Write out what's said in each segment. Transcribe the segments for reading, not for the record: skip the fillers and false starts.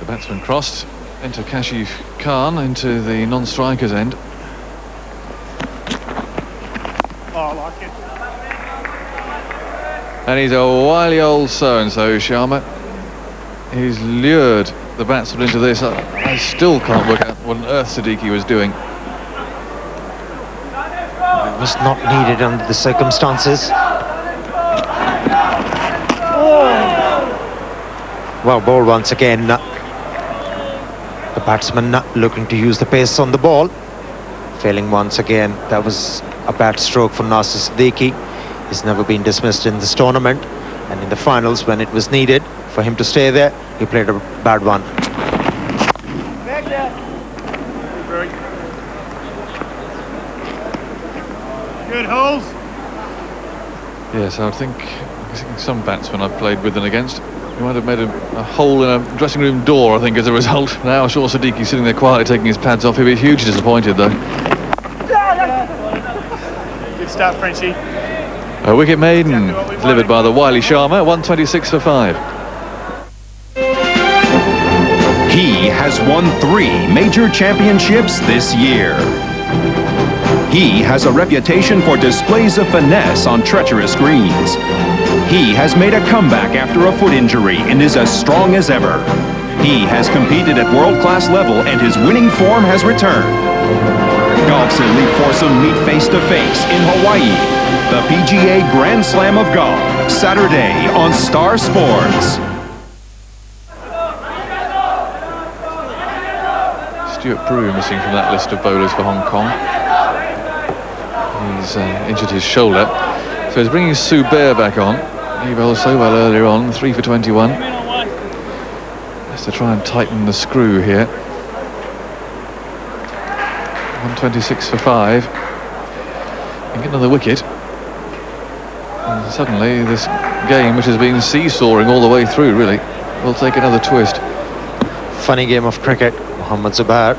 The batsman crossed into Kashif Khan into the non-striker's end. Oh, I like it. And he's a wily old so-and-so, Sharma. He's lured the batsman into this. I still can't work out what on earth Siddiqui was doing. It was not needed under the circumstances. Well, ball once again. The batsman looking to use the pace on the ball. Failing once again. That was a bad stroke for Nasser Siddiqui. He's never been dismissed in this tournament. And in the finals, when it was needed for him to stay there, he played a bad one. Good holes. Yes, I think some batsmen I've played with and against, he might have made a hole in a dressing room door, I think, as a result. Now, sure, Siddiqui sitting there quietly taking his pads off. He'll be hugely disappointed, though. Good start, Frenchie. A wicket maiden, delivered by the wily Sharma, 126 for 5. He has won 3 major championships this year. He has a reputation for displays of finesse on treacherous greens. He has made a comeback after a foot injury and is as strong as ever. He has competed at world-class level and his winning form has returned. Golf's elite foursome meet face-to-face in Hawaii. The PGA Grand Slam of Golf, Saturday on Star Sports. Stuart Brew missing from that list of bowlers for Hong Kong. He's injured his shoulder, so he's bringing Subair back on. He bowled so well earlier on, 3 for 21. Has to try and tighten the screw here. 126 for 5. And get another wicket. And suddenly this game, which has been seesawing all the way through, really, will take another twist. Funny game of cricket. Mohammad Zubair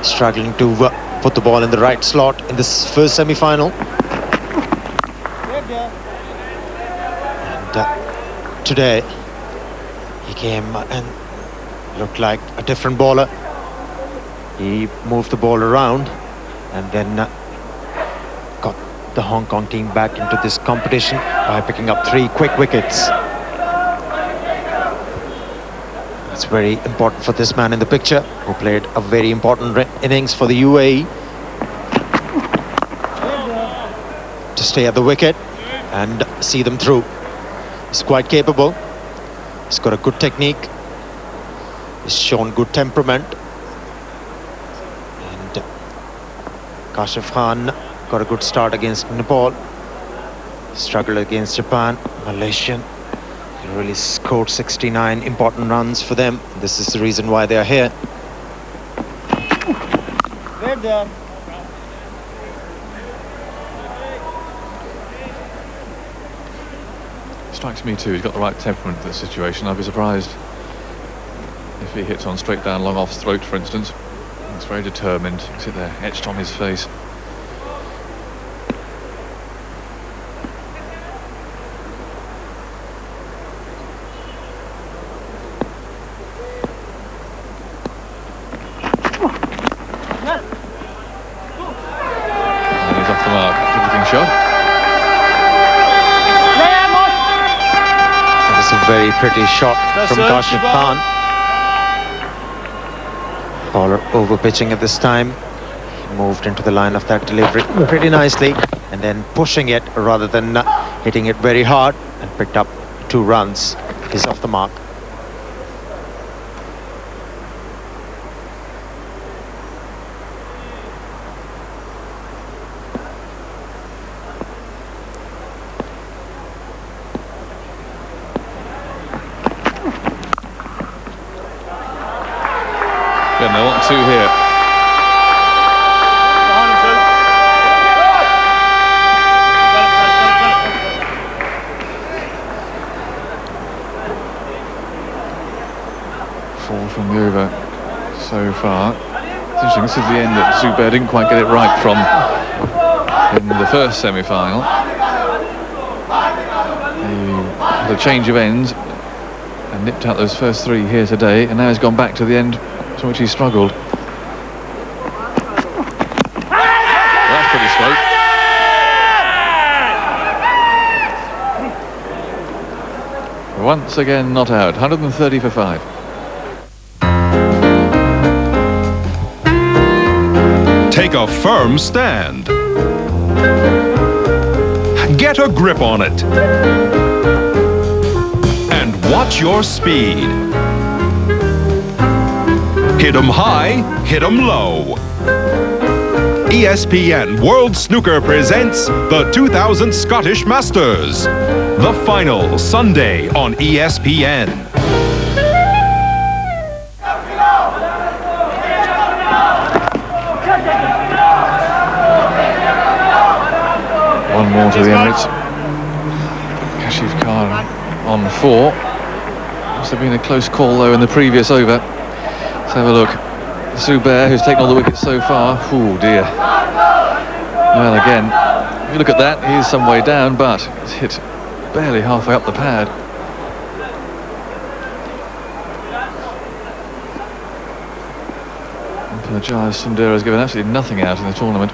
struggling to put the ball in the right slot in this first semi-final. And today he came and looked like a different bowler. He moved the ball around and then got the Hong Kong team back into this competition by picking up 3 quick wickets. It's very important for this man in the picture, who played a very important innings for the UAE, to stay at the wicket and see them through. He's quite capable. He's got a good technique. He's shown good temperament. And Kashif Khan got a good start against Nepal. Struggled against Japan, Malaysian. He really scored 69 important runs for them. This is the reason why they are here. Good done. Strikes me too, he's got the right temperament for the situation. I'd be surprised if he hits on straight down long off's throat, for instance. He's very determined. You can see it there, etched on his face. And he's off the mark. Good looking shot. It's a very pretty shot from Kashif Khan. Bowler over pitching at this time. He moved into the line of that delivery pretty nicely, and then pushing it rather than hitting it very hard, and picked up 2 runs. He's off the mark. Yeah, they want 2 here. Fall from the over so far. It's interesting, this is the end that Zubair didn't quite get it right from in the first semi-final. The change of ends and nipped out those first 3 here today, and now he's gone back to the end to which he struggled. Well, that's pretty straight. Once again not out. 130 for 5. Take a firm stand. Get a grip on it. And watch your speed. Hit 'em high, hit 'em low. ESPN World Snooker presents the 2000 Scottish Masters. The final Sunday on ESPN. One more to the Emirates. Kashif Khan on 4. Must have been a close call though in the previous over. Let's have a look. Zubair, who's taken all the wickets so far. Oh dear. Well, again, if you look at that, he is some way down, but it's hit barely halfway up the pad. Jaya Sundara has given absolutely nothing out in the tournament.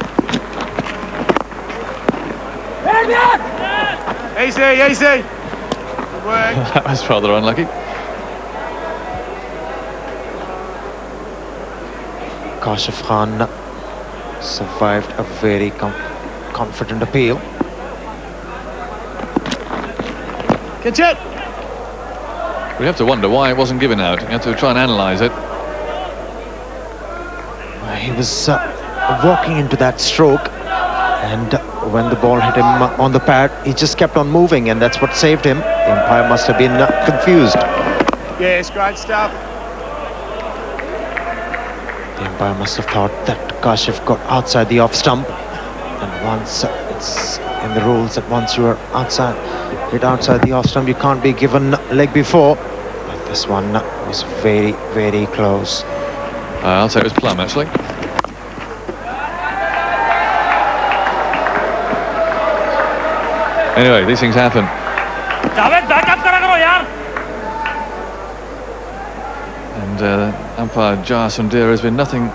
Easy, easy. Good work. That was rather unlucky. Kashif Khan survived a very confident appeal. Catch it. We have to wonder why it wasn't given out. You have to try and analyse it. He was walking into that stroke, and when the ball hit him on the pad, he just kept on moving, and that's what saved him. The umpire must have been confused. Yes, great stuff. The umpire must have thought that Kashif got outside the off stump, and once it's in the rules that once you are outside the off stump, you can't be given leg before. But this one was very, very close. I'll say it was plumb, actually. Anyway, these things happen. And umpire Jaya Sundara has been nothing,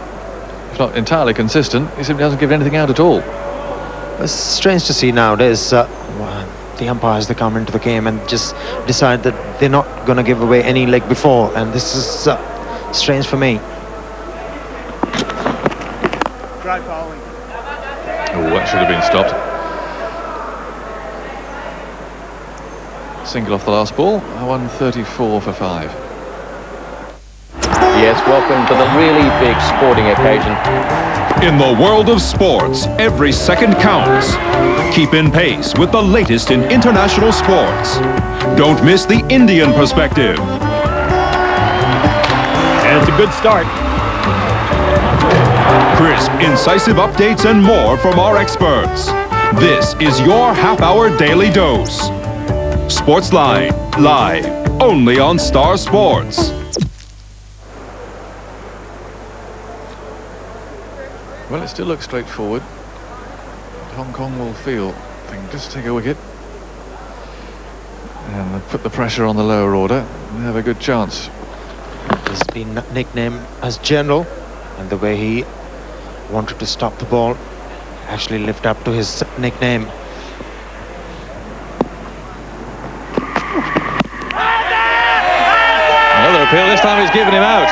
if not entirely consistent. He simply hasn't given anything out at all. It's strange to see nowadays the umpires, they come into the game and just decide that they're not going to give away any leg before, and this is strange for me. Great bowling. Oh, that should have been stopped. Single off the last ball. 134 for 5. Yes, welcome to the really big sporting occasion. In the world of sports, every second counts. Keep in pace with the latest in international sports. Don't miss the Indian perspective. And it's a good start. Crisp, incisive updates and more from our experts. This is your half-hour daily dose. Sportsline, live, only on Star Sports. Well, it still looks straightforward. Hong Kong will feel they can just take a wicket and put the pressure on the lower order and have a good chance. He's been nicknamed as General, and the way he wanted to stop the ball actually lived up to his nickname. Another appeal, this time he's given him out.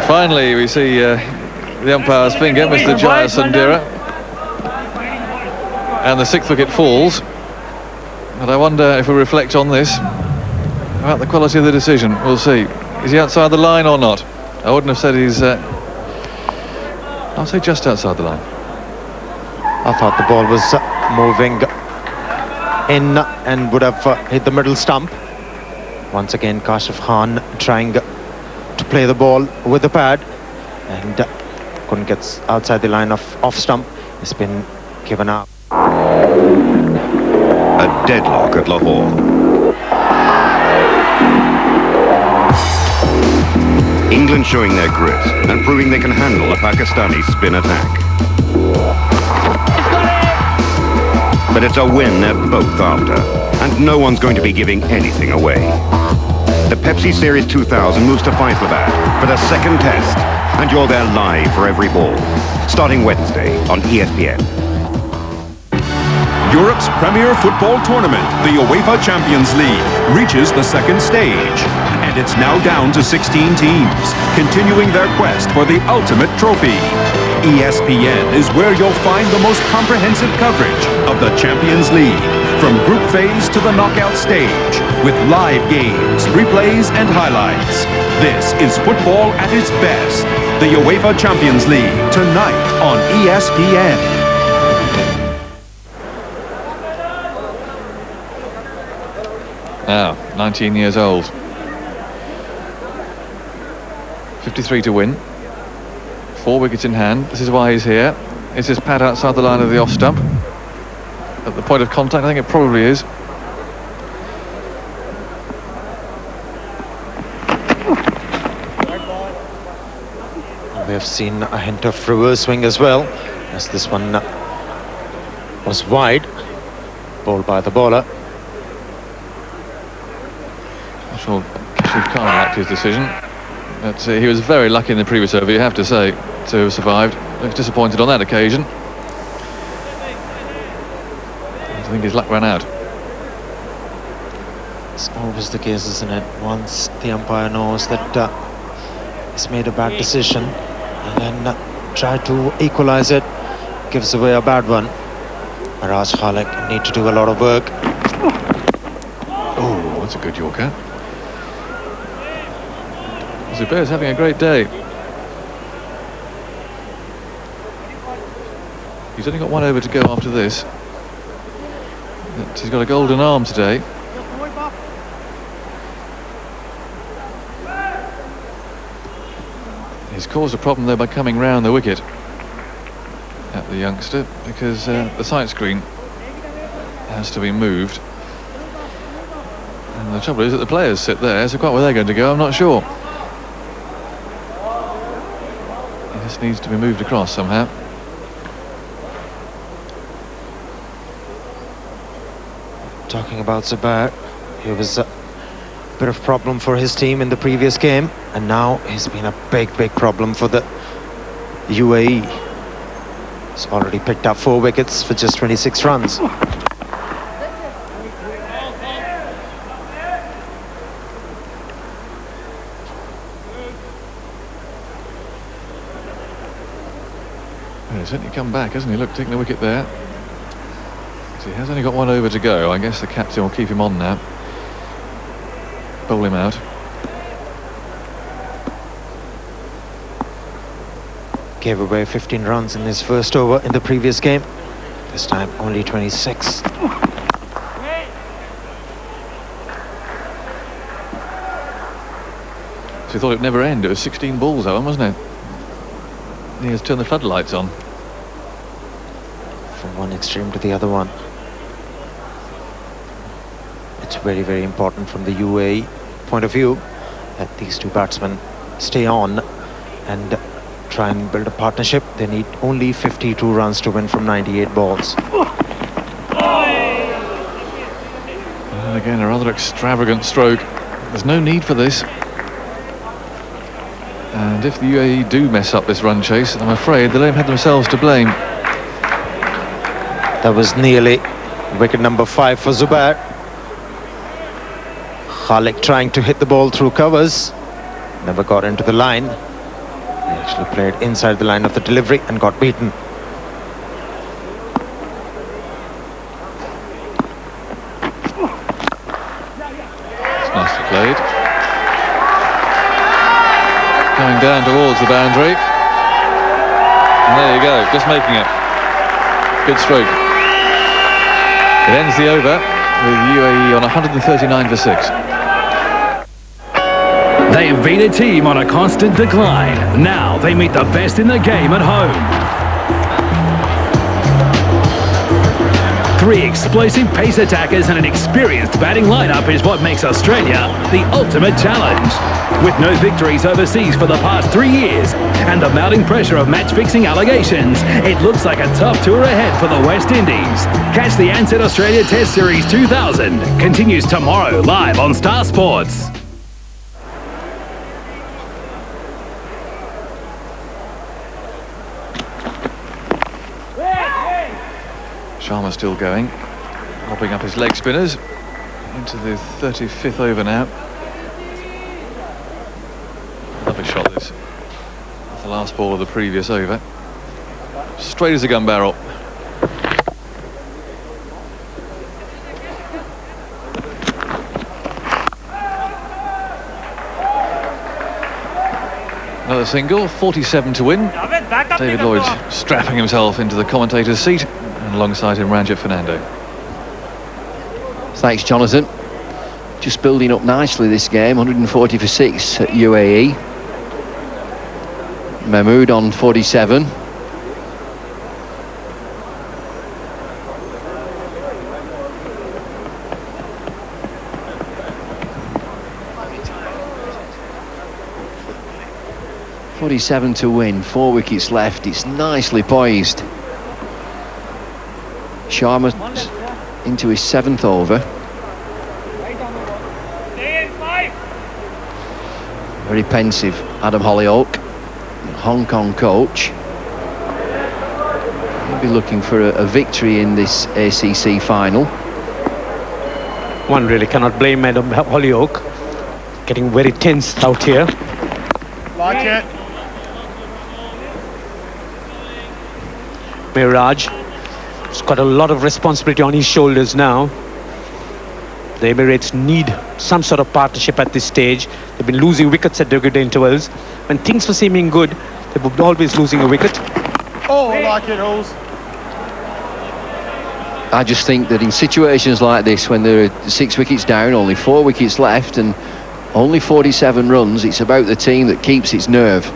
Finally, we see the umpire's finger, Mr. Jaya Sundara. And the 6th wicket falls. But I wonder if we reflect on this, about the quality of the decision. We'll see. Is he outside the line or not? I wouldn't have said he's... I'll say just outside the line. I thought the ball was moving in and would have hit the middle stump. Once again, Kashif Khan trying to play the ball with the pad and couldn't get outside the line of off stump. It's been given out. A deadlock at Lahore. England showing their grit and proving they can handle a Pakistani spin attack. but it's a win they're both after. And no one's going to be giving anything away. The Pepsi Series 2000 moves to Hyderabad for the second test, and you're there live for every ball, starting Wednesday on ESPN. Europe's premier football tournament, the UEFA Champions League, reaches the second stage. And it's now down to 16 teams, continuing their quest for the ultimate trophy. ESPN is where you'll find the most comprehensive coverage of the Champions League, from group phase to the knockout stage, with live games, replays and highlights. This is football at its best. The UEFA Champions League, tonight on ESPN. Now, 19 years old. 53 to win. 4 wickets in hand. This is why he's here. Is his pad outside the line of the off stump? At the point of contact, I think it probably is. We have seen a hint of reverse swing as well, as this one was wide. Bowled by the bowler. Not sure Kashif Khan liked his decision. But he was very lucky in the previous over, you have to say, to have survived. Looks disappointed on that occasion. I think his luck ran out. It's always the case, isn't it? Once the umpire knows that he's made a bad decision and then try to equalize it, gives away a bad one. Raj Khalik need to do a lot of work. Oh, that's a good Yorker. Zubair's having a great day. He's only got 1 over to go after this. But he's got a golden arm today. He's caused a problem there by coming round the wicket at the youngster, because the sight screen has to be moved. And the trouble is that the players sit there, so quite where they're going to go, I'm not sure. This needs to be moved across somehow. Talking about Zubair, he was a bit of problem for his team in the previous game, and now he's been a big problem for the UAE. He's already picked up 4 wickets for just 26 runs. He's certainly come back, hasn't he? Look, taking the wicket there. So he has only got 1 over to go. I guess the captain will keep him on now. Bowl him out. Gave away 15 runs in his first over in the previous game. This time only 26. So he thought it'd never end. It was 16 balls, that one, wasn't it? He has turned the floodlights on. From one extreme to the other one. It's very important from the UAE point of view that these two batsmen stay on and try and build a partnership. They need only 52 runs to win from 98 balls. And again, a rather extravagant stroke. There's no need for this. And if the UAE do mess up this run chase, I'm afraid they'll have themselves to blame. That was nearly wicket number 5 for Zubair. Khalik trying to hit the ball through covers. Never got into the line. He actually played inside the line of the delivery and got beaten. It's nicely played. Coming down towards the boundary. And there you go, just making it. Good stroke. It ends the over with UAE on 139 for 6. They have been a team on a constant decline. Now they meet the best in the game at home. Three explosive pace attackers and an experienced batting lineup is what makes Australia the ultimate challenge. With no victories overseas for the past 3 years and the mounting pressure of match-fixing allegations, it looks like a tough tour ahead for the West Indies. Catch the Ansett Australia Test Series 2000. Continues tomorrow live on Star Sports. Sharma still going, mopping up his leg spinners into the 35th over now. Lovely shot this. That's the last ball of the previous over. Straight as a gun barrel. Another single, 47 to win. David Lloyd strapping himself into the commentator's seat, and alongside him Ranjit Fernando. Thanks, Jonathan. Just building up nicely this game. 140 for 6 at UAE. Mahmood on 47. .47 to win, 4 wickets left. It's nicely poised. Sharma into his 7th over. Very pensive, Adam Hollyoak, Hong Kong coach. He'll be looking for a victory in this ACC final. One really cannot blame Adam Hollyoak. Getting very tense out here. Like it. Miraj has got a lot of responsibility on his shoulders now. The Emirates need some sort of partnership at this stage. They've been losing wickets at regular intervals. When things were seeming good, they were always losing a wicket. Oh, I like it, Halls. I just think that in situations like this, when there are 6 wickets down, only 4 wickets left and only 47 runs, it's about the team that keeps its nerve.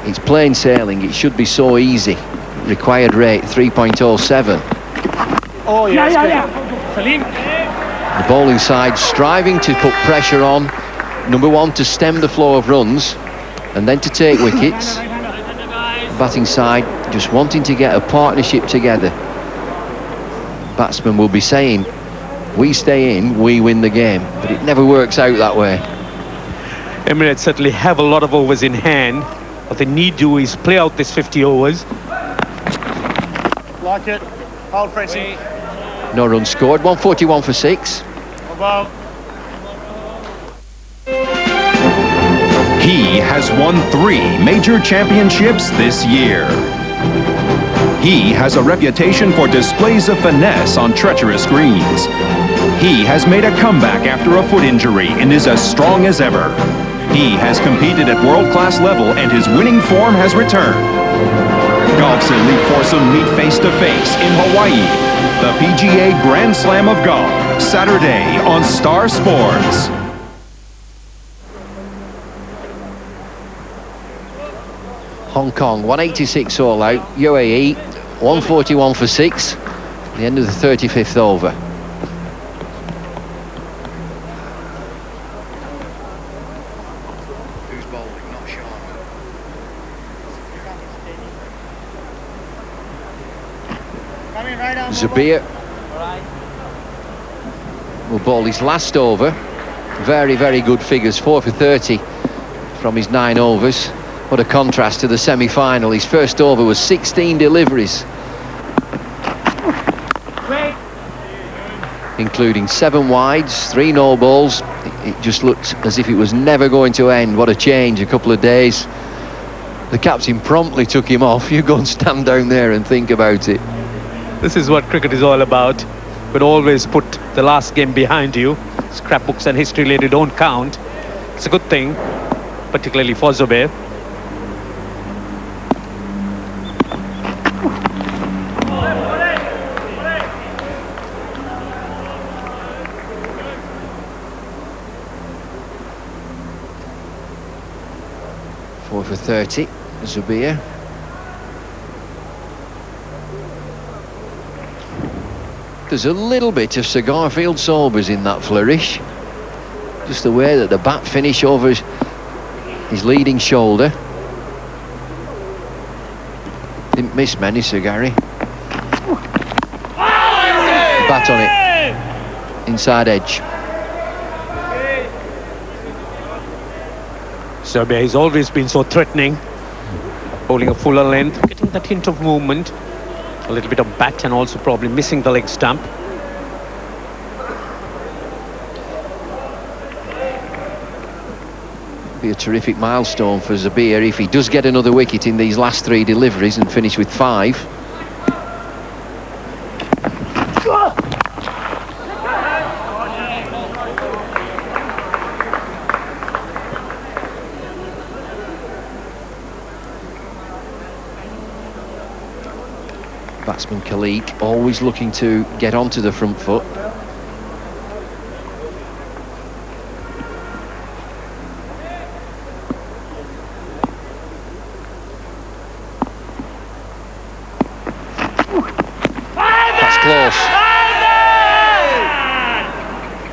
It's plain sailing. It should be so easy. Required rate 3.07. Oh, yeah. The bowling side striving to put pressure on. Number one, to stem the flow of runs and then to take wickets. The batting side just wanting to get a partnership together. Batsmen will be saying, we stay in, we win the game, but it never works out that way. Emirates certainly have a lot of overs in hand. What they need to do is play out this 50 overs. Like it. Hold pressing. No runs scored, 141 for 6. Above. He has won 3 major championships this year. He has a reputation for displays of finesse on treacherous greens. He has made a comeback after a foot injury and is as strong as ever. He has competed at world-class level and his winning form has returned. Golf's elite foursome meet face-to-face in Hawaii. The PGA Grand Slam of Golf, Saturday on Star Sports. Hong Kong, 186 all out. UAE, 141 for 6. The end of the 35th over. Who's bowling? Not Sharma. Zabir will bowl his last over. Very, very good figures, 4 for 30 from his 9 overs. What a contrast to the semi-final. His first over was 16 deliveries, including 7 wides, 3 no balls. It just looked as if it was never going to end. What a change, a couple of days. The captain promptly took him off. You go and stand down there and think about it. This is what cricket is all about. But always put the last game behind you. Scrapbooks and history later don't count. It's a good thing, particularly for Zubair. Four for 30, Zubair. There's a little bit of Sir Garfield Sobers in that flourish. Just the way that the bat finish over his leading shoulder. Didn't miss many, Sir Gary. Bat on it. Inside edge. Serbia has always been so threatening. Bowling a fuller length, getting that hint of movement. A little bit of bat and also probably missing the leg stump. Be a terrific milestone for Zabir if he does get another wicket in these last 3 deliveries and finish with 5. Batsman Khalik always looking to get onto the front foot. That's close.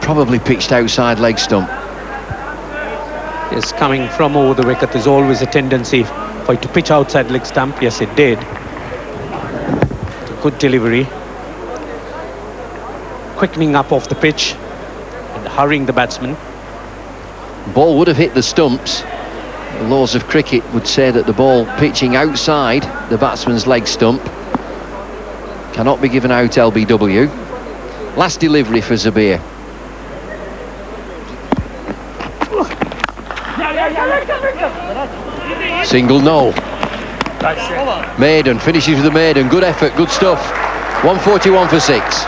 Probably pitched outside leg stump. Yes, coming from over the wicket, there's always a tendency for it to pitch outside leg stump. Yes, it did. Good delivery. Quickening up off the pitch and hurrying the batsman. Ball would have hit the stumps. The laws of cricket would say that the ball pitching outside the batsman's leg stump cannot be given out LBW. Last delivery for Zabir. Single, no. Maiden, finishes with the maiden. Good effort, good stuff. 141 for 6.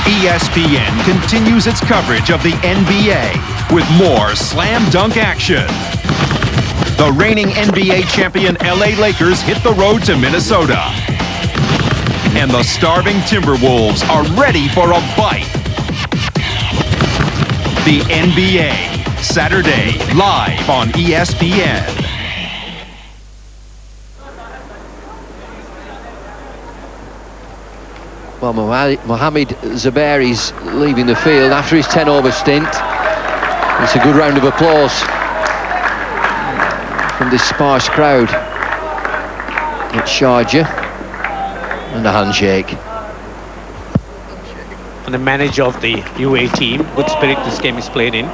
ESPN continues its coverage of the NBA with more slam dunk action. The reigning NBA champion LA Lakers hit the road to Minnesota. And the starving Timberwolves are ready for a bite. The NBA, Saturday, live on ESPN. Well, Mohamed Zabir is leaving the field after his 10-over stint. It's a good round of applause from this sparse crowd at Sharjah, and a handshake. And the manager of the UAE team, good spirit this game is played in.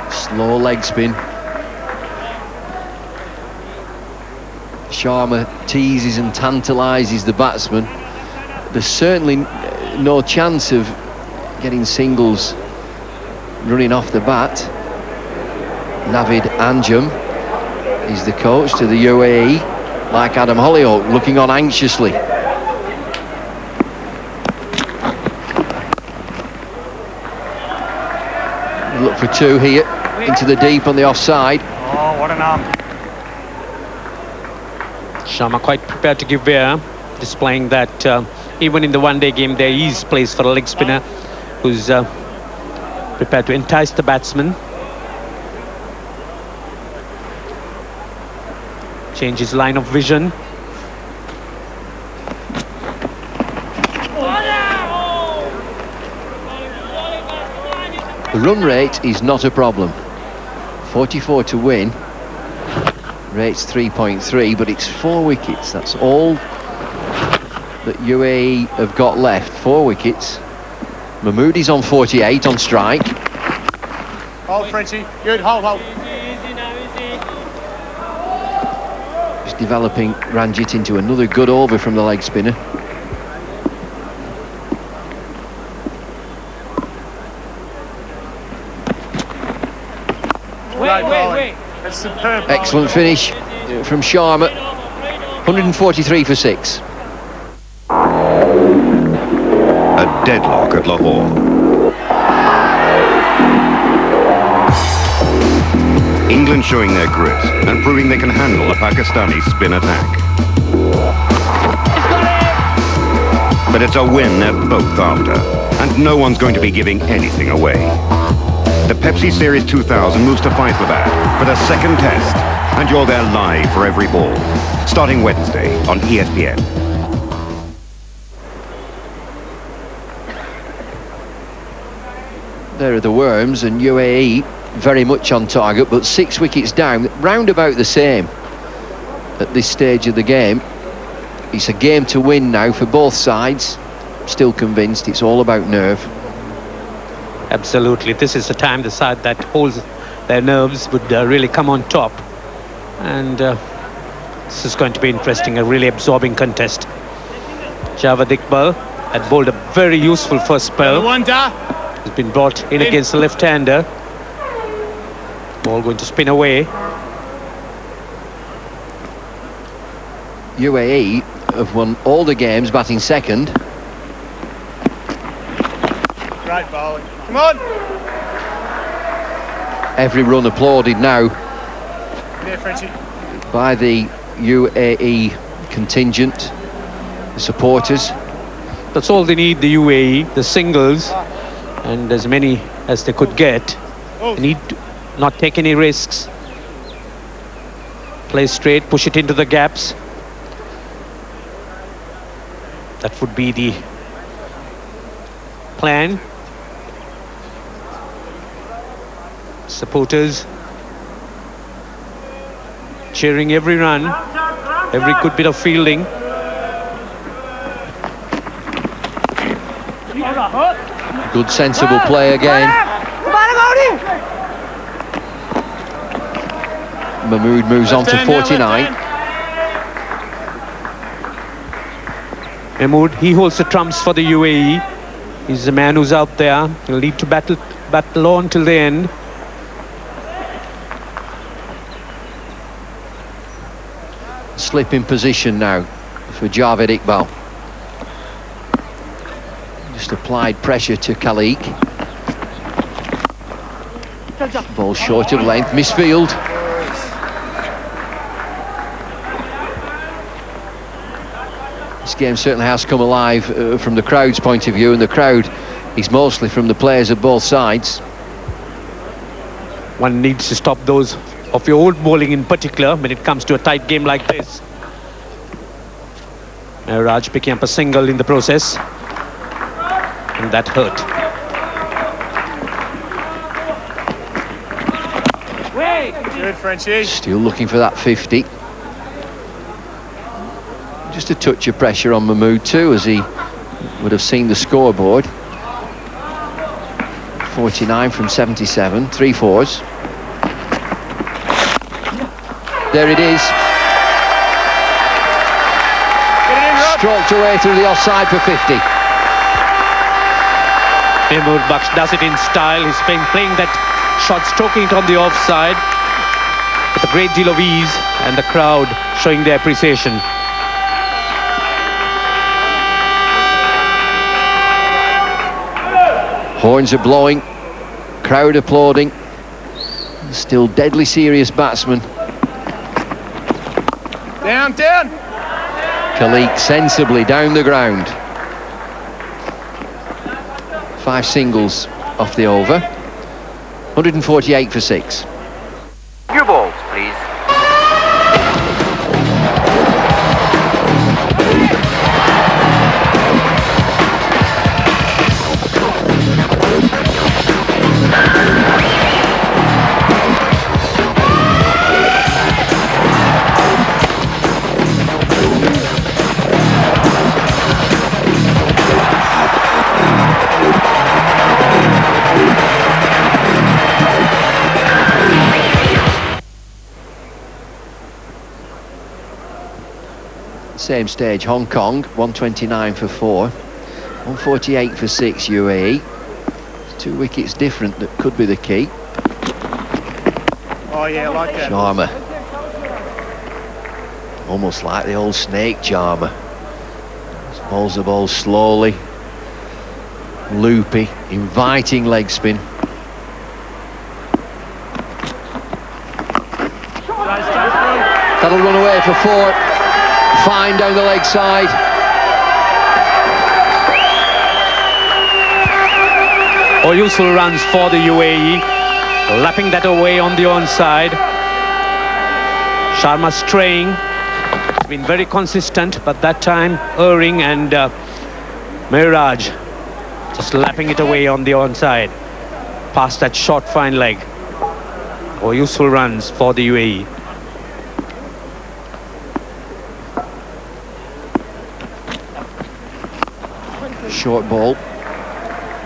Slow leg spin. Sharma teases and tantalises the batsman. There's certainly no chance of getting singles running off the bat. Navid Anjum is the coach to the UAE, like Adam Hollyoak, looking on anxiously. Look for 2 here, into the deep on the offside. Oh, what an arm. Sharma quite prepared to give way, displaying that even in the one-day game there is place for a leg spinner who's prepared to entice the batsman. Change his line of vision. The run rate is not a problem. 44 to win. Rate's 3.3, but it's 4 wickets. That's all that UAE have got left. 4 wickets. Mahmoodi's on 48 on strike. Hold, Frenchie. Good, hold. Just developing Ranjit into another good over from the leg spinner. Wait. That's superb. Excellent finish from Sharma. 143 for 6. A deadlock at Lahore. England showing their grit and proving they can handle a Pakistani spin attack. But it's a win they're both after, and no one's going to be giving anything away. The Pepsi Series 2000 moves to Hyderabad for the second test, and you're there live for every ball, starting Wednesday on ESPN. There are the Worms, and UAE very much on target, but 6 wickets down, round about the same at this stage of the game. It's a game to win now for both sides. Still convinced it's all about nerve. Absolutely. This is the time the side that holds their nerves would really come on top. And this is going to be interesting, a really absorbing contest. Javad Iqbal had bowled a very useful first spell. He's been brought in against the left-hander. Ball going to spin away. UAE have won all the games batting second. Great bowling. Come on. Every run applauded now There, Frenchie. by the UAE contingent, the supporters. That's all they need, the UAE, the singles, and as many as they could get. They need to not take any risks. Play straight, push it into the gaps. That would be the plan. Supporters cheering every run, every good bit of fielding. Good sensible play again. Mahmood moves on to 49. Mahmood, he holds the trumps for the UAE. He's the man who's out there. He'll need to battle on till the end. Slip in position now for Javad Iqbal. Just applied pressure to Khalik. Ball short of length, misfield. This game certainly has come alive from the crowd's point of view, and the crowd is mostly from the players of both sides. One needs to stop those of your old bowling in particular when it comes to a tight game like this. Raj picking up a single in the process, and that hurt. Good, Frenchie. Still looking for that 50. Just a touch of pressure on Mahmood too, as he would have seen the scoreboard. 49 from 77, 3 fours. There it is. Stroked away through the offside for 50. Mahmood Baksh does it in style. He's been playing that shot, stroking it on the offside with a great deal of ease, and the crowd showing their appreciation. Horns are blowing, crowd applauding. Still deadly serious batsman. Down, down. Khalik sensibly down the ground. 5 singles off the over. 148 for 6. New balls, please. Same stage, Hong Kong, 129 for 4, 148 for 6 UAE. 2 wickets different, that could be the key. Oh yeah, I like that. Sharma. Almost like the old snake charmer. Bowls the ball slowly, loopy, inviting leg spin. That'll run away for 4. Fine down the leg side. All useful runs for the UAE. Lapping that away on the onside. Sharma straying. It's been very consistent, but that time erring, and Miraj just lapping it away on the onside. Past that short fine leg. All useful runs for the UAE. Short ball.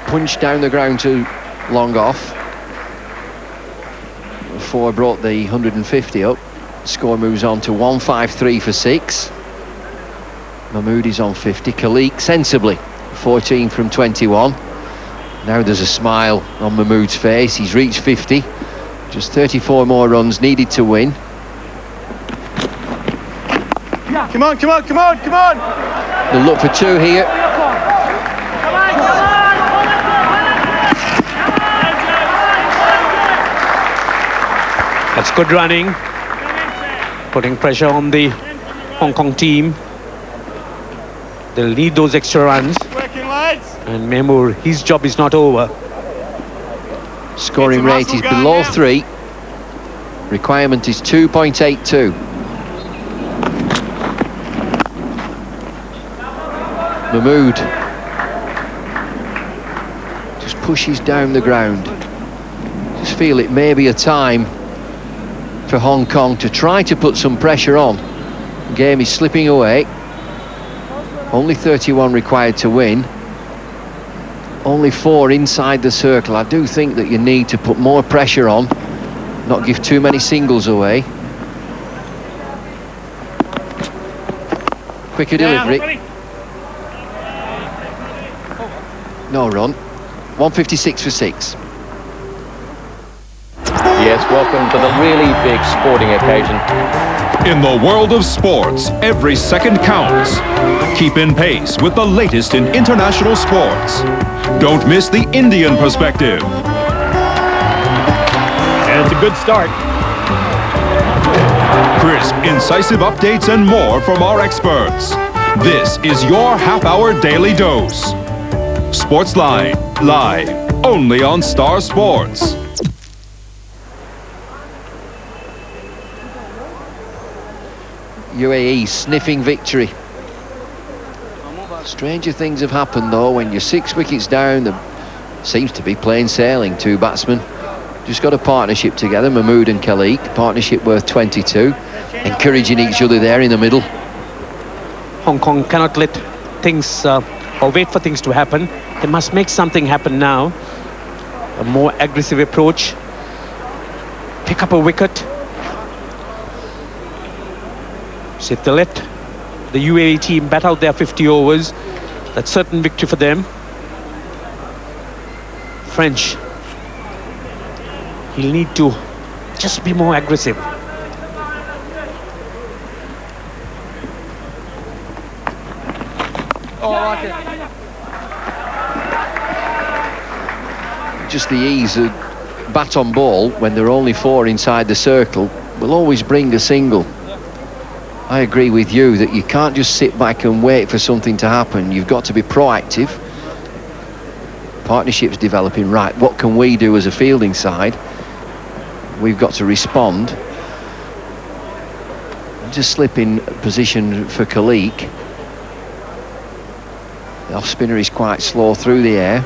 Punched down the ground to long off. 4 brought the 150 up. Score moves on to 153 for 6. Mahmood is on 50. Khalik sensibly 14 from 21. Now there's a smile on Mahmood's face. He's reached 50. Just 34 more runs needed to win. Come on, come on, come on, come on! They'll look for 2 here. That's good running. Putting pressure on the Hong Kong team. They'll need those extra runs. Working, lads! And Memur, his job is not over. Scoring rate is below 3. Requirement is 2.82. Mahmood just pushes down the ground. Just feel it may be a time for Hong Kong to try to put some pressure on. The game is slipping away. Only 31 required to win. Only 4 inside the circle. I do think that you need to put more pressure on, not give too many singles away. Quicker delivery. No run. 156 for 6. Yes, welcome to the really big sporting occasion. In the world of sports, every second counts. Keep in pace with the latest in international sports. Don't miss the Indian perspective. And it's a good start. Crisp, incisive updates and more from our experts. This is your half-hour daily dose. Sportsline, live, only on Star Sports. UAE sniffing victory. Stranger things have happened though when you're 6 wickets down. There seems to be plain sailing. 2 batsmen just got a partnership together, Mahmood and Khalik. Partnership worth 22, encouraging each other there in the middle. Hong Kong cannot let things or wait for things to happen. They must make something happen now. A more aggressive approach. Pick up a wicket. So if they let the UAE team bat out their 50 overs, that's certain victory for them. French, he'll need to just be more aggressive. Just the ease of bat on ball when there are only 4 inside the circle will always bring a single. I agree with you that you can't just sit back and wait for something to happen. You've got to be proactive. Partnerships developing, right, what can we do as a fielding side? We've got to respond. Just slip in position for Khalik. The off spinner is quite slow through the air.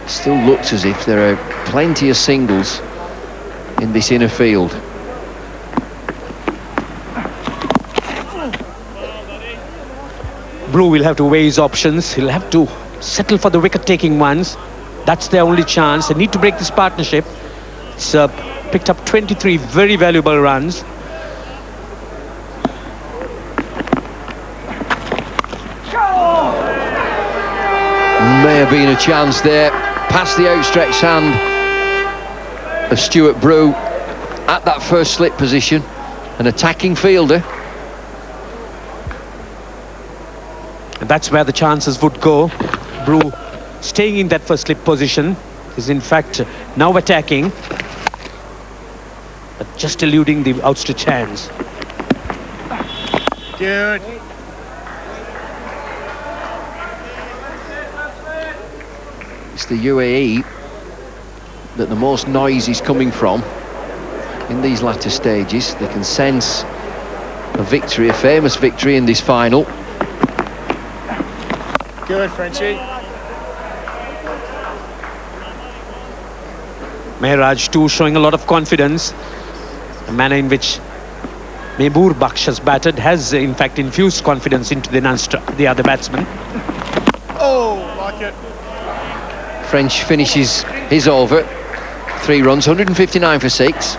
Still looks as if there are plenty of singles in this inner field. Brew will have to weigh his options. He'll have to settle for the wicket-taking ones. That's their only chance. They need to break this partnership. It's picked up 23 very valuable runs. May have been a chance there. Past the outstretched hand of Stuart Brew at that first slip position. An attacking fielder. And that's where the chances would go. Brew staying in that first slip position is in fact now attacking. but just eluding the outstretched hands. Good. It's the UAE that the most noise is coming from in these latter stages. They can sense a victory, a famous victory in this final. Good, Frenchie. Mehraj too showing a lot of confidence. The manner in which Mehbur Baksh has batted has in fact infused confidence into the other batsman. Oh, like it. French finishes his over. 3 runs, 159 for 6.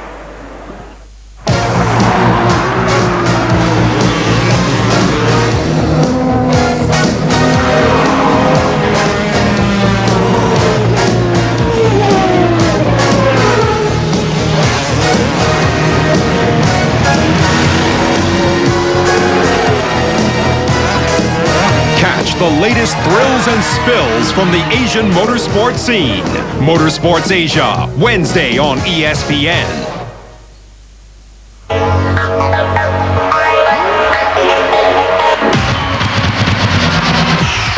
The latest thrills and spills from the Asian motorsport scene. Motorsports Asia, Wednesday on ESPN.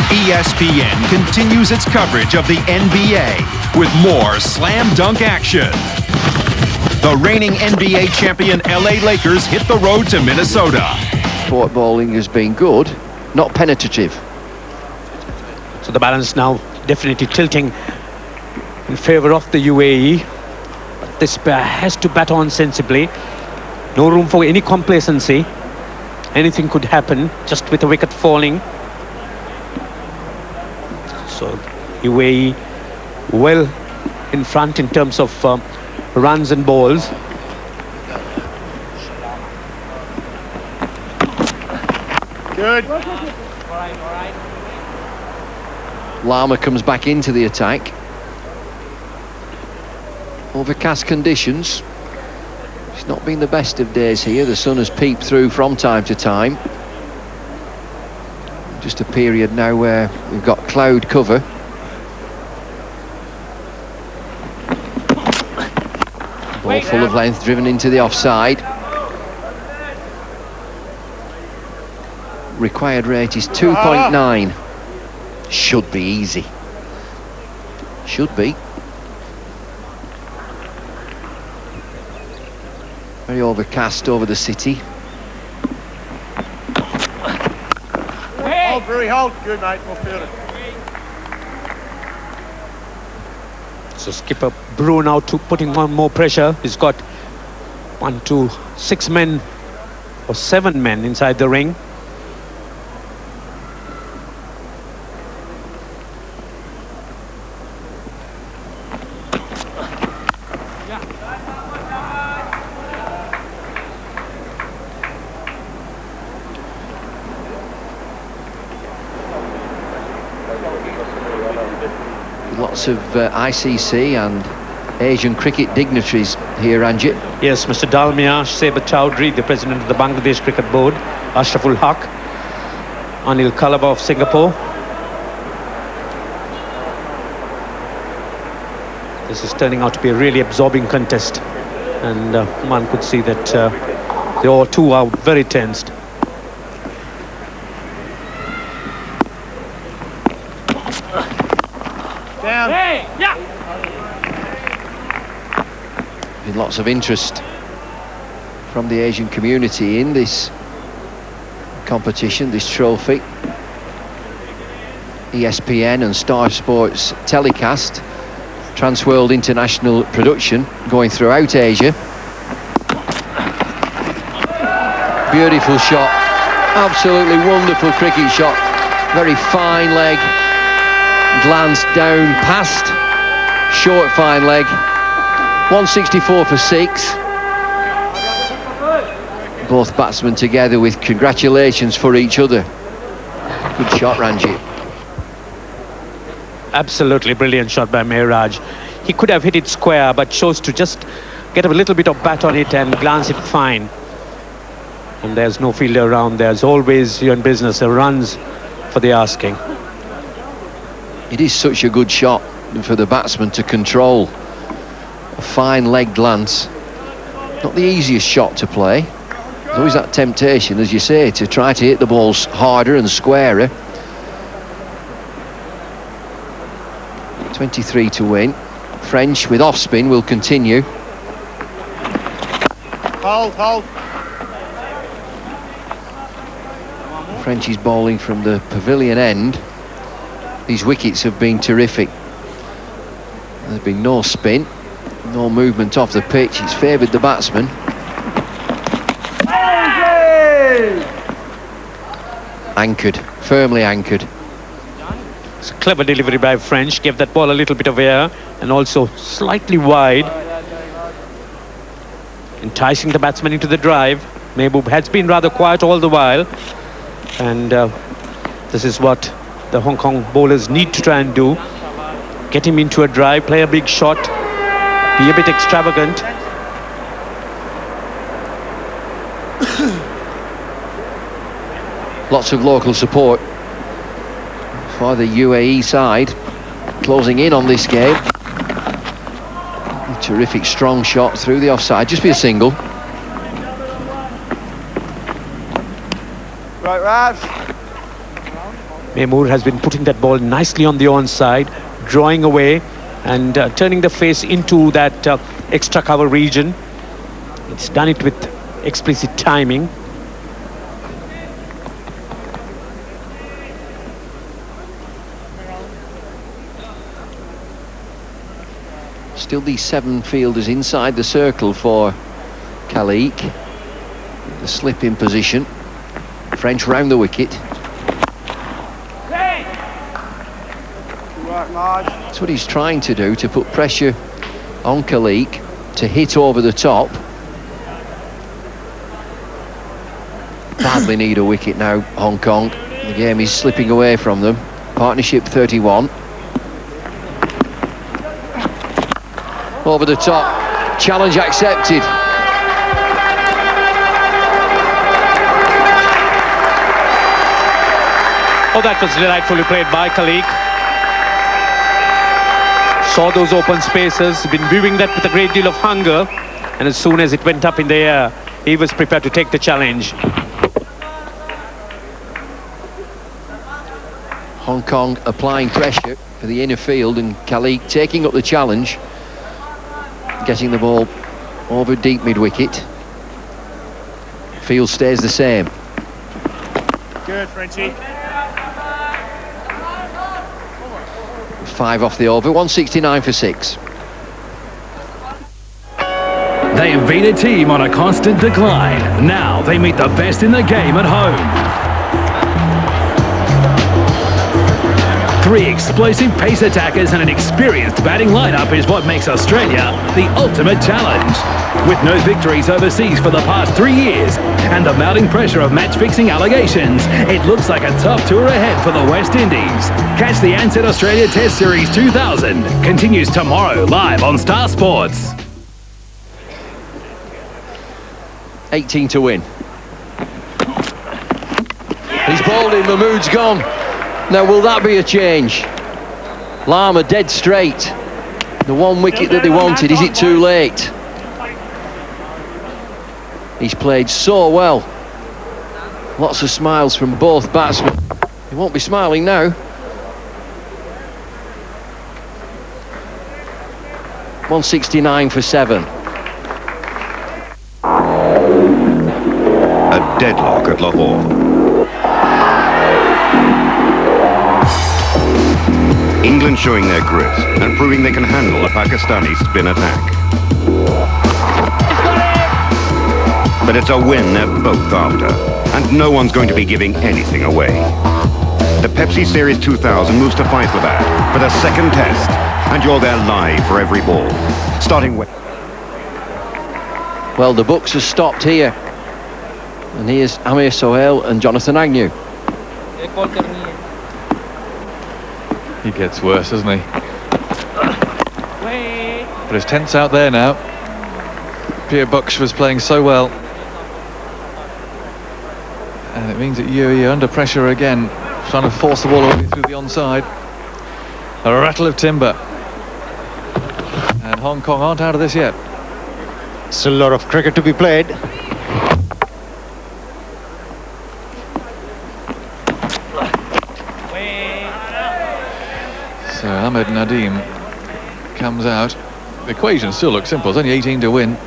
ESPN continues its coverage of the NBA with more slam dunk action. The reigning NBA champion LA Lakers hit the road to Minnesota. Sport bowling has been good, not penetrative. So the balance now definitely tilting in favour of the UAE. But this pair has to bat on sensibly. No room for any complacency. Anything could happen just with a wicket falling. So UAE well in front in terms of runs and balls. Good. Lama comes back into the attack. Overcast conditions. It's not been the best of days here. The sun has peeped through from time to time. Just a period now where we've got cloud cover. Ball full of length, driven into the offside. Required rate is 2.9. Should be easy. Should be. Very overcast over the city. Hold, Brewy, hold. Good, mate. We'll field it. So skipper Brew now putting on more pressure. He's got 1, 2, 6 men or 7 men inside the ring. Lots of ICC and Asian cricket dignitaries here, Ranjit. Yes, Mr. Dalmia Saber Chowdhury, the president of the Bangladesh Cricket Board, Ashraful Haq, Anil Kalaba of Singapore. This is turning out to be a really absorbing contest, and one could see that they all two are very tensed. Down. Been lots of interest from the Asian community in this competition, this trophy. ESPN and Star Sports telecast, Transworld International production going throughout Asia. Beautiful shot, absolutely wonderful cricket shot, very fine leg, glanced down past, short fine leg, 164 for 6. Both batsmen together with congratulations for each other. Good shot, Ranjit. Absolutely brilliant shot by Mehraj. He could have hit it square, but chose to just get a little bit of bat on it and glance it fine. And there's no fielder around. There's always, you're in business, the runs for the asking. It is such a good shot for the batsman to control. A fine leg glance. Not the easiest shot to play. There's always that temptation, as you say, to try to hit the balls harder and squarer. 23 to win. French with off spin will continue. Hold. French is bowling from the pavilion end. These wickets have been terrific. There's been no spin, no movement off the pitch. It's favoured the batsman. Anchored, firmly anchored. It's a clever delivery by French. Gave that ball a little bit of air and also slightly wide, enticing the batsman into the drive. Mehboob has been rather quiet all the while, and this is what the Hong Kong bowlers need to try and do. Get him into a drive, play a big shot, be a bit extravagant. Lots of local support for the UAE side, closing in on this game. A terrific strong shot through the offside, just be a single. Right, Rav. Mehmood has been putting that ball nicely on the onside, drawing away and turning the face into that extra cover region. It's done it with explicit timing. Still these 7 fielders inside the circle for Khalik. The slip in position. French round the wicket. That's what he's trying to do, to put pressure on Khalik, to hit over the top. Badly need a wicket now, Hong Kong. The game is slipping away from them. Partnership 31. Over the top, challenge accepted. Oh, that was delightfully played by Khalik. Saw those open spaces, been viewing that with a great deal of hunger, and as soon as it went up in the air, he was prepared to take the challenge. Hong Kong applying pressure for the inner field, and Khalik taking up the challenge, getting the ball over deep mid-wicket. Field stays the same. Good, Frenchie. 5 off the over, 169 for 6. They have been a team on a constant decline. Now they meet the best in the game at home. 3 explosive pace attackers and an experienced batting lineup is what makes Australia the ultimate challenge. With no victories overseas for the past 3 years and the mounting pressure of match-fixing allegations, it looks like a tough tour ahead for the West Indies. Catch the Ansett Australia Test Series 2000. Continues tomorrow live on Star Sports. 18 to win. He's bowled in, Mahmood's gone. Now, will that be a change? Lama dead straight. The 1 wicket that they wanted, is it too late? He's played so well. Lots of smiles from both batsmen. He won't be smiling now. .169 for 7. A deadlock at Lahore. England showing their grit and proving they can handle a Pakistani spin attack. But it's a win they're both after, and no one's going to be giving anything away. The Pepsi Series 2000 moves to Faisal for the 2nd test, and you're there live for every ball. Starting with... Well, the books have stopped here. And here's Amir Sohail and Jonathan Agnew. He gets worse, doesn't he? But it's tense out there now. Pierre Bucksh was playing so well. And it means that UAE are under pressure again, trying to force the ball away through the onside. A rattle of timber. And Hong Kong aren't out of this yet. Still a lot of cricket to be played. So Ahmed Nadeem comes out. The equation still looks simple. It's only 18 to win.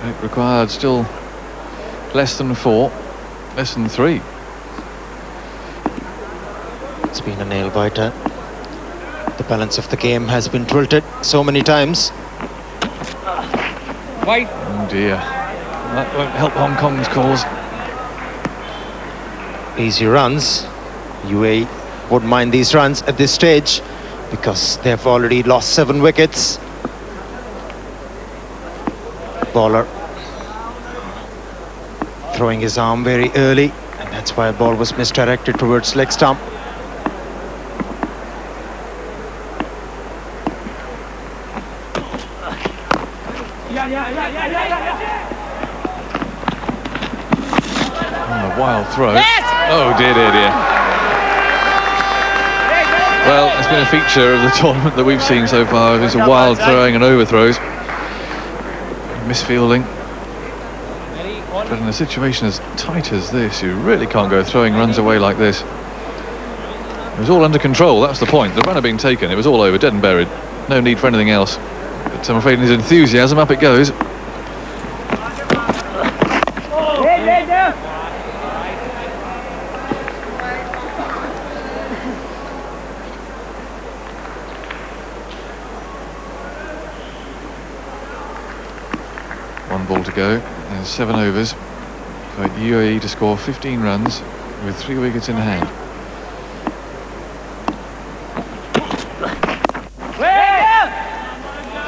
It required still less than 4, less than 3. It's been a nail-biter. The balance of the game has been tilted so many times. Oh dear. That won't help Hong Kong's cause. Easy runs. UAE wouldn't mind these runs at this stage because they've already lost 7 wickets. Bowler throwing his arm very early, and that's why a ball was misdirected towards leg stump. Oh, a wild throw. Oh dear, dear, dear. Well, it's been a feature of the tournament that we've seen so far. There's a wild throwing and overthrows. Misfielding. But in a situation as tight as this, you really can't go throwing runs away like this. It was all under control, that's the point. The run had been taken, it was all over, dead and buried. No need for anything else. But I'm afraid in his enthusiasm, up it goes. One ball to go, and 7 overs for UAE to score 15 runs with 3 wickets in hand.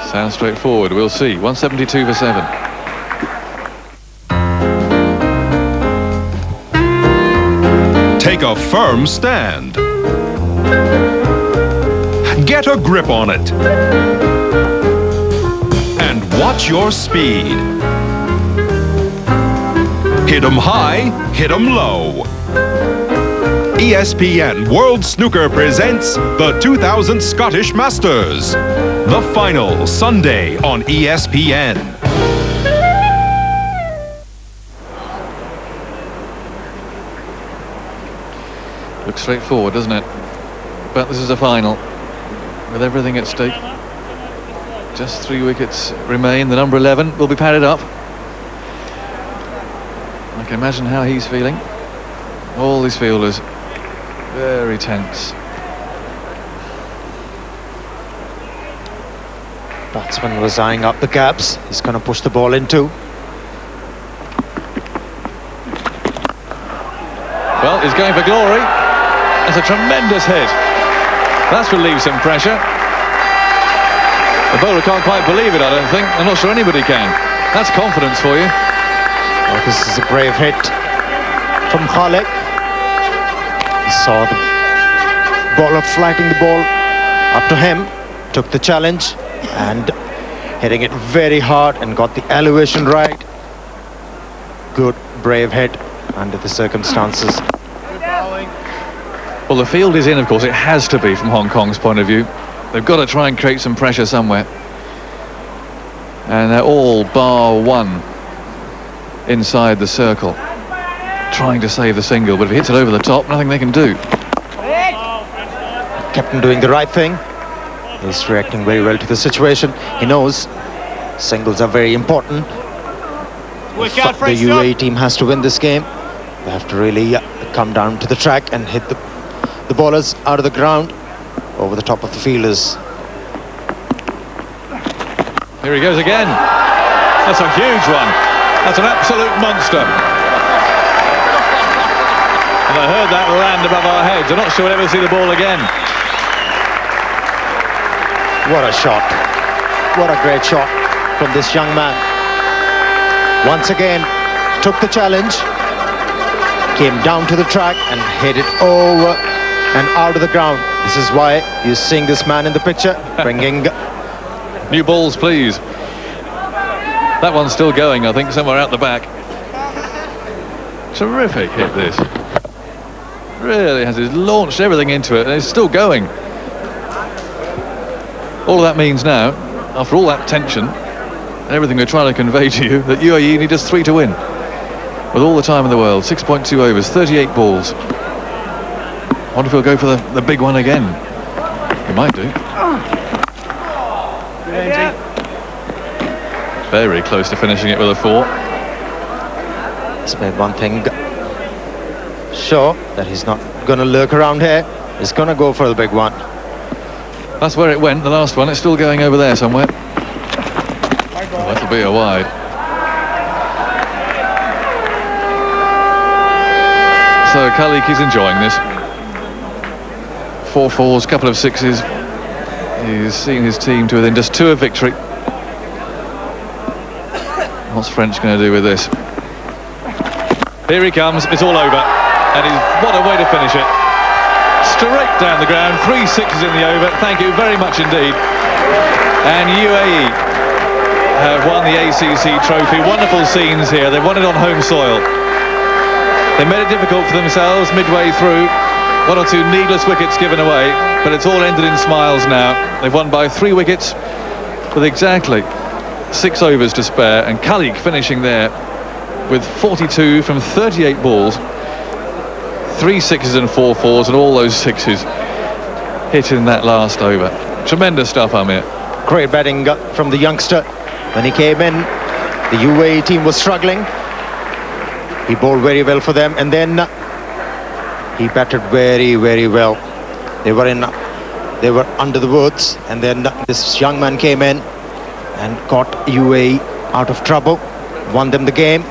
Sounds straightforward, we'll see. 172 for 7. Take a firm stand. Get a grip on it. And watch your speed. Hit 'em high, hit 'em low. ESPN World Snooker presents the 2000 Scottish Masters. The final, Sunday on ESPN. Looks straightforward, doesn't it? But this is a final, with everything at stake. Just 3 wickets remain. The number 11 will be padded up. I can imagine how he's feeling. All these fielders, very tense. Batsman was eyeing up the gaps. He's going to push the ball in too. Well, he's going for glory. That's a tremendous hit. That's relieved some pressure. The bowler can't quite believe it, I don't think. I'm not sure anybody can. That's confidence for you. Oh, this is a brave hit from Khalek. He saw the bowler flighting the ball up to him, took the challenge and hitting it very hard and got the elevation right. Good, brave hit under the circumstances. Well, the field is in, of course. It has to be from Hong Kong's point of view. They've got to try and create some pressure somewhere. And they're all bar one inside the circle, trying to save the single. But if he hits it over the top, nothing they can do. Captain doing the right thing. He's reacting very well to the situation. He knows singles are very important. If the UAE team has to win this game, they have to really come down to the track and hit the bowlers out of the ground over the top of the fielders. Here he goes again. That's a huge one. That's an absolute monster. And I heard that land above our heads. I'm not sure we'll ever see the ball again. What a shot. What a great shot from this young man. Once again, took the challenge, came down to the track and hit it over and out of the ground. This is why you're seeing this man in the picture, bringing... New balls, please. That one's still going, I think, somewhere out the back. Terrific hit, this. Really has launched everything into it, and it's still going. All of that means now, after all that tension, everything we're trying to convey to you, that UAE need just 3 to win. With all the time in the world, 6.2 overs, 38 balls. I wonder if he'll go for the big one again. He might do. Very close to finishing it with a 4. It's made one thing sure that he's not going to lurk around here. He's going to go for the big one. That's where it went, the last one. It's still going over there somewhere. Oh, that'll be a wide. So Khalik is enjoying this. 4 fours, couple of 6s. He's seen his team to within just 2 of victory. What's French going to do with this? Here he comes, it's all over. And what a way to finish it. Straight down the ground, 3 6s in the over. Thank you very much indeed. And UAE have won the ACC trophy. Wonderful scenes here. They've won it on home soil. They made it difficult for themselves midway through. 1 or 2 needless wickets given away, but it's all ended in smiles now. They've won by 3 wickets with exactly 6 overs to spare, and Khalik finishing there with 42 from 38 balls. 3 6s and 4 4s, and all those 6s hit in that last over. Tremendous stuff, Amir. Great batting from the youngster. When he came in, the UAE team was struggling. He bowled very well for them, and then he batted very, very well. They were under the woods, and then this young man came in and got UAE out of trouble, won them the game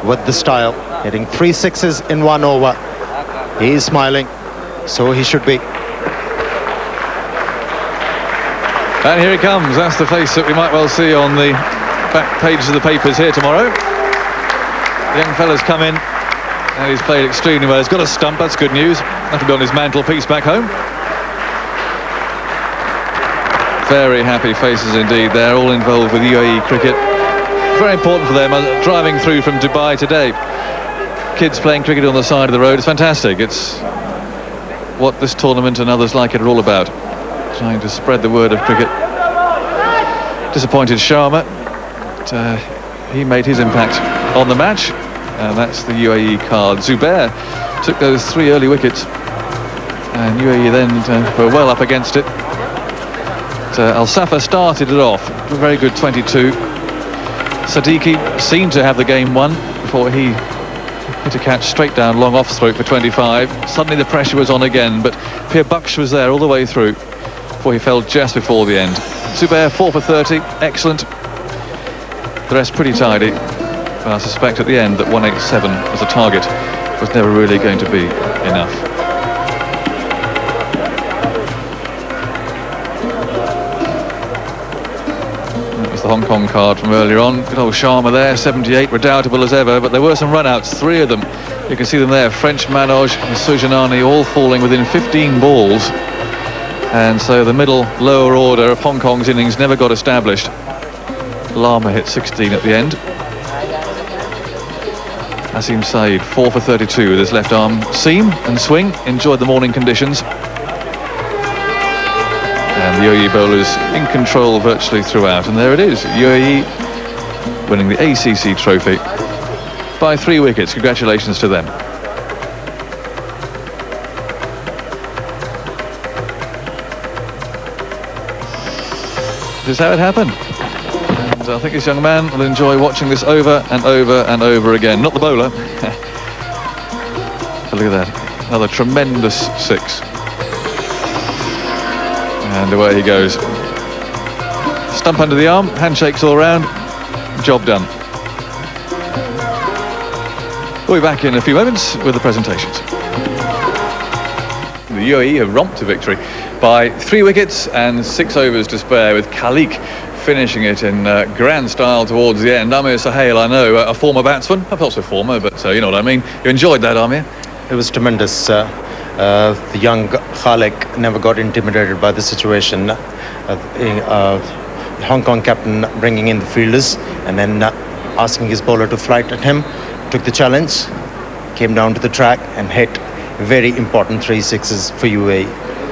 with the style, hitting 3 6s in 1 over. He is smiling, so he should be. And here he comes. That's the face that we might well see on the back pages of the papers here tomorrow. The young fella's come in, and he's played extremely well. He's got a stump, that's good news. That'll be on his mantelpiece back home. Very happy faces indeed. They're all involved with UAE cricket. Very important for them, driving through from Dubai today. Kids playing cricket on the side of the road. It's fantastic. It's what this tournament and others like it are all about. Trying to spread the word of cricket. Disappointed Sharma, but he made his impact on the match, and that's the UAE card. Zubair took those 3 early wickets, and UAE then were well up against it. Al Safa started it off, a very good 22. Siddiqui seemed to have the game won before he hit a catch straight down long off stroke for 25. Suddenly the pressure was on again, but Pierre Bucks was there all the way through before he fell just before the end. Zubair 4 for 30, excellent. The rest pretty tidy. But I suspect at the end that 187 as a target was never really going to be enough. That was the Hong Kong card from earlier on. Good old Sharma there, 78, redoubtable as ever, but there were some run-outs, 3 of them. You can see them there, French, Manoj and Sujanani all falling within 15 balls. And so the middle lower order of Hong Kong's innings never got established. Lama hit 16 at the end. Asim Saeed 4 for 32 with his left arm seam and swing. Enjoyed the morning conditions. And the UAE bowlers in control virtually throughout. And there it is, UAE winning the ACC trophy by 3 wickets. Congratulations to them. This is how it happened. And I think this young man will enjoy watching this over and over and over again. Not the bowler. Look at that. Another tremendous 6. And away he goes. Stump under the arm, handshakes all round. Job done. We'll be back in a few moments with the presentations. The UAE have romped to victory by 3 wickets and 6 overs to spare, with Khalik finishing it in grand style towards the end. Amir Sohail, I know, a former batsman, not so former, but you know what I mean. You enjoyed that, Amir? It was tremendous. The young Khalik never got intimidated by the situation. Hong Kong captain bringing in the fielders and then asking his bowler to flight at him, took the challenge, came down to the track and hit very important 3 6s for UAE.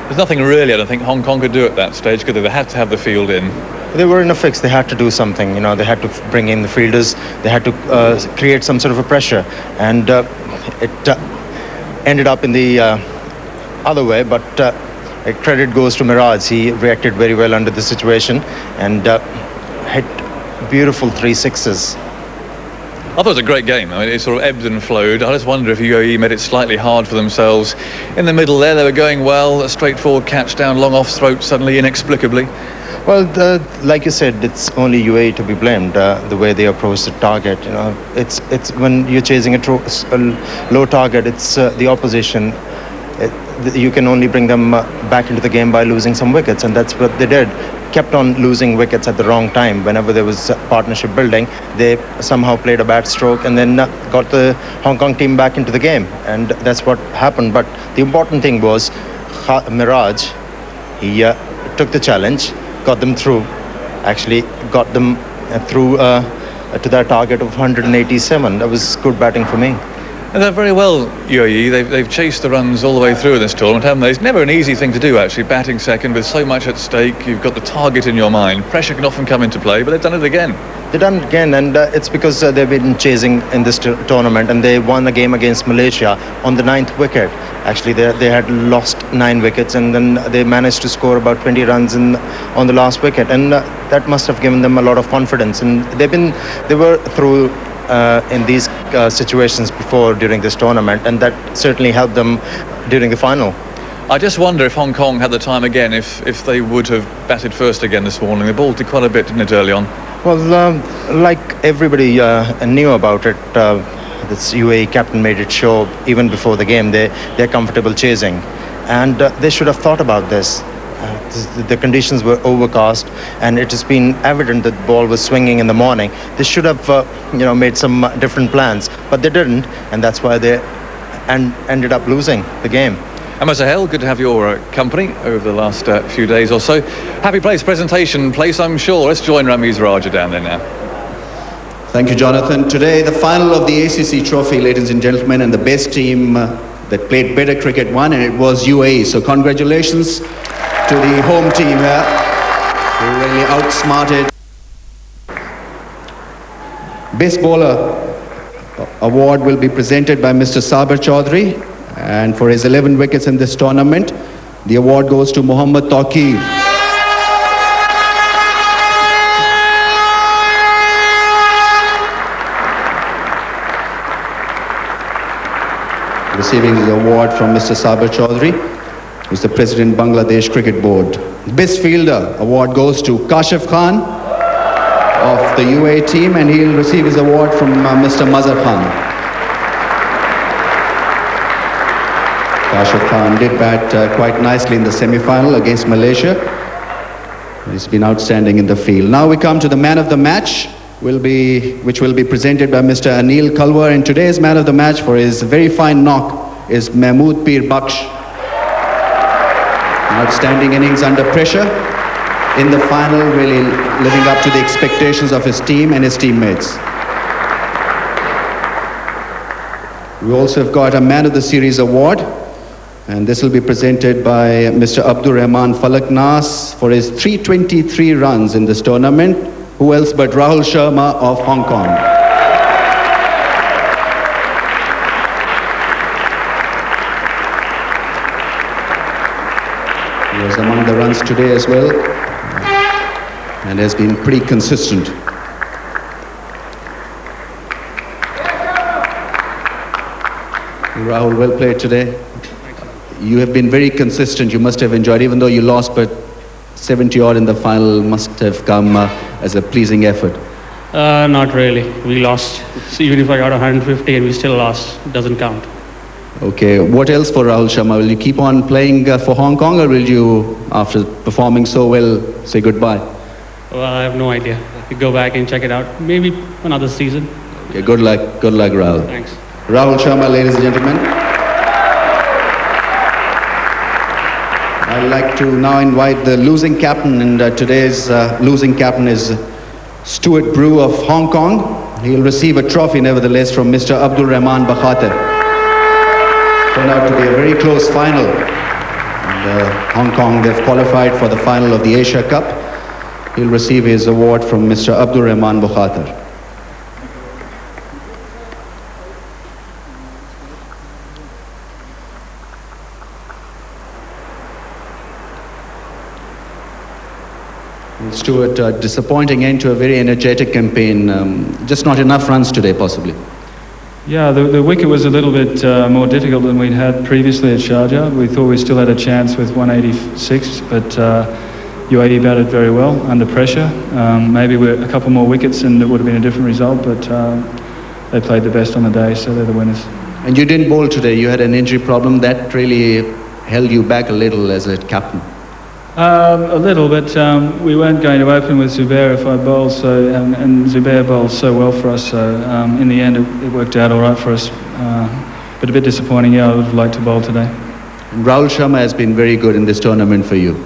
There's nothing really, I don't think, Hong Kong could do at that stage, could they? They had to have the field in. They were in a fix. They had to do something. You know, they had to bring in the fielders. They had to create some sort of a pressure, and it ended up in the other way. But credit goes to Miraj. He reacted very well under the situation and hit beautiful 3 sixes. I thought it was a great game. I mean, it sort of ebbed and flowed. I just wonder if UAE made it slightly hard for themselves. In the middle there, they were going well. A straightforward catch down, long off throat, suddenly inexplicably. Well, like you said, it's only UAE to be blamed. The way they approach the target, you know, it's when you're chasing a low target, it's the opposition. You can only bring them back into the game by losing some wickets, and that's what they did. Kept on losing wickets at the wrong time. Whenever there was partnership building, they somehow played a bad stroke and then got the Hong Kong team back into the game, and that's what happened. But the important thing was Miraj. He took the challenge, got them through, actually got them through to their target of 187. That was good batting for me. And they're very well, UAE. They've chased the runs all the way through in this tournament, haven't they? It's never an easy thing to do, actually, batting second with so much at stake. You've got the target in your mind. Pressure can often come into play, but they've done it again. They've done it again, and it's because they've been chasing in this tournament, and they won a game against Malaysia on the 9th wicket. Actually, they had lost 9 wickets, and then they managed to score about 20 runs on the last wicket, and that must have given them a lot of confidence. And they were through in these situations before during this tournament, and that certainly helped them during the final. I just wonder if Hong Kong had the time again, if they would have batted first again this morning. The ball did quite a bit, didn't it, early on? Well, like everybody knew about it, this UAE captain made it show even before the game. They're comfortable chasing, and they should have thought about this. The conditions were overcast, and it has been evident that the ball was swinging in the morning. They should have, made some different plans, but they didn't, and that's why they ended up losing the game. Amos Ahel, good to have your company over the last few days or so. Happy place, presentation place, I'm sure. Let's join Ramiz Raja down there now. Thank you, Jonathan. Today, the final of the ACC Trophy, ladies and gentlemen, and the best team that played better cricket won, and it was UAE. So congratulations to the home team here, who really outsmarted. Best Bowler award will be presented by Mr. Saber Chaudhry, and for his 11 wickets in this tournament, the award goes to Mohammad Taqir. Receiving the award from Mr. Saber Chaudhry, who's the President Bangladesh Cricket Board. Best Fielder award goes to Kashif Khan of the UAE team, and he'll receive his award from Mr. Mazhar Khan. Kashif Khan did bat quite nicely in the semi-final against Malaysia. He's been outstanding in the field. Now we come to the man of the match, which will be presented by Mr. Anil Kalwar, and today's man of the match for his very fine knock is Mahmood Pir Baksh. An outstanding innings under pressure in the final, really living up to the expectations of his team and his teammates. We also have got a man of the series award, and this will be presented by Mr. Abdur Rahman Falaknas for his 323 runs in this tournament. Who else but Rahul Sharma of Hong Kong. He was among the runs today as well, and has been pretty consistent. Rahul, well played today. You have been very consistent. You must have enjoyed, even though you lost, but 70 odd in the final must have come as a pleasing effort. Not really. We lost. So even if I got 150 and we still lost, it doesn't count. Okay, what else for Rahul Sharma? Will you keep on playing for Hong Kong, or will you, after performing so well, say goodbye? Well, I have no idea. We go back and check it out. Maybe another season. Okay, good luck, Rahul. Thanks. Rahul Sharma, ladies and gentlemen. I'd like to now invite the losing captain, and today's losing captain is Stuart Brew of Hong Kong. He'll receive a trophy, nevertheless, from Mr. Abdul Rahman Bakhater. Turned out to be a very close final. And, Hong Kong, they've qualified for the final of the Asia Cup. he'll receive his award from Mr. Abdur Rahman Bukhatar. Stuart, disappointing end to a very energetic campaign. Just not enough runs today, possibly. Yeah, the wicket was a little bit more difficult than we'd had previously at Sharjah. We thought we still had a chance with 186, but UAE batted very well under pressure. Maybe a couple more wickets and it would have been a different result, but they played the best on the day, so they're the winners. And you didn't bowl today. You had an injury problem that really held you back a little as a captain. A little, but we weren't going to open with Zubair if I bowled, and Zubair bowled so well for us, so in the end it worked out all right for us. But a bit disappointing, yeah, I would have liked to bowl today. And Rahul Sharma has been very good in this tournament for you.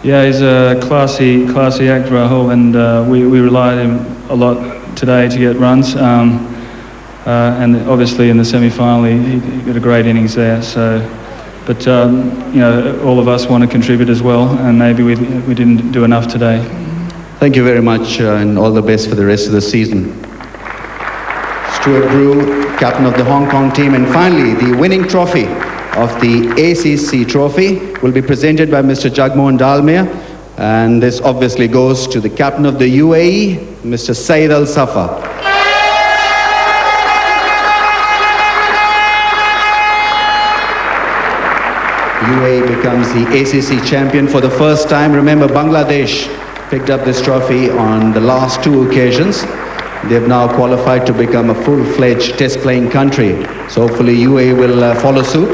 Yeah, he's a classy act, Rahul, and we relied on him a lot today to get runs. And obviously in the semi-final he got a great innings there, so... But, you know, all of us want to contribute as well, and maybe we didn't do enough today. Thank you very much, and all the best for the rest of the season. Stuart Brew, captain of the Hong Kong team. And finally, the winning trophy of the ACC trophy will be presented by Mr. Jagmohan Dalmia. And this obviously goes to the captain of the UAE, Mr. Saeed Al Safa. UAE becomes the ACC champion for the first time. Remember, Bangladesh picked up this trophy on the last two occasions. They've now qualified to become a full-fledged test-playing country. So hopefully UAE will follow suit. A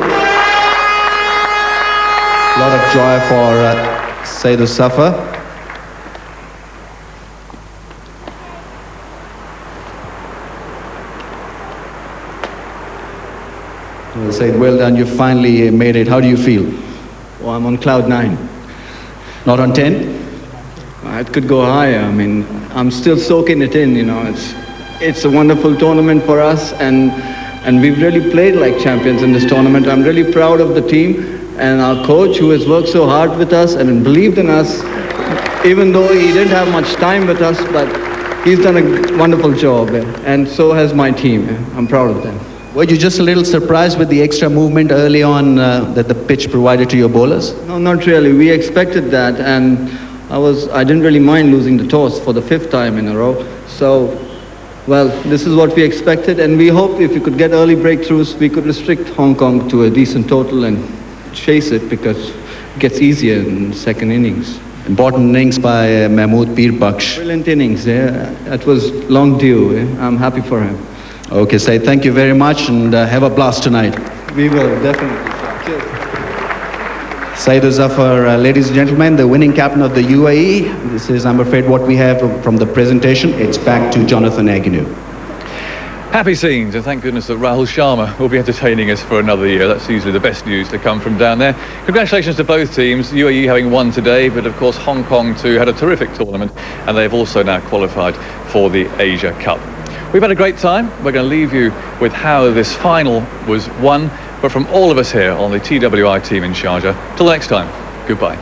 lot of joy for Saeed Safa. Well, Saeed, well done. You finally made it. How do you feel? Well, I'm on cloud 9. Not on 10? It could go higher. I mean, I'm still soaking it in, you know. It's a wonderful tournament for us, and we've really played like champions in this tournament. I'm really proud of the team and our coach, who has worked so hard with us and believed in us, even though he didn't have much time with us, but he's done a wonderful job, and so has my team. I'm proud of them. Were you just a little surprised with the extra movement early on that the pitch provided to your bowlers? No, not really. We expected that, and I didn't really mind losing the toss for the 5th time in a row. So, well, this is what we expected, and we hope if we could get early breakthroughs, we could restrict Hong Kong to a decent total and chase it, because it gets easier in the second innings. Important innings by Mahmood Peer Baksh. Brilliant innings, yeah. That was long due. I'm happy for him. Okay, Saeed, thank you very much, and have a blast tonight. We will, definitely. Cheers. Saeed Zafar, ladies and gentlemen, the winning captain of the UAE. This is, I'm afraid, what we have from the presentation. It's back to Jonathan Agnew. Happy scenes, and thank goodness that Rahul Sharma will be entertaining us for another year. That's usually the best news to come from down there. Congratulations to both teams, UAE having won today, but of course Hong Kong too had a terrific tournament, and they've also now qualified for the Asia Cup. We've had a great time. We're going to leave you with how this final was won, but from all of us here on the TWI team in Sharjah. Till next time, goodbye.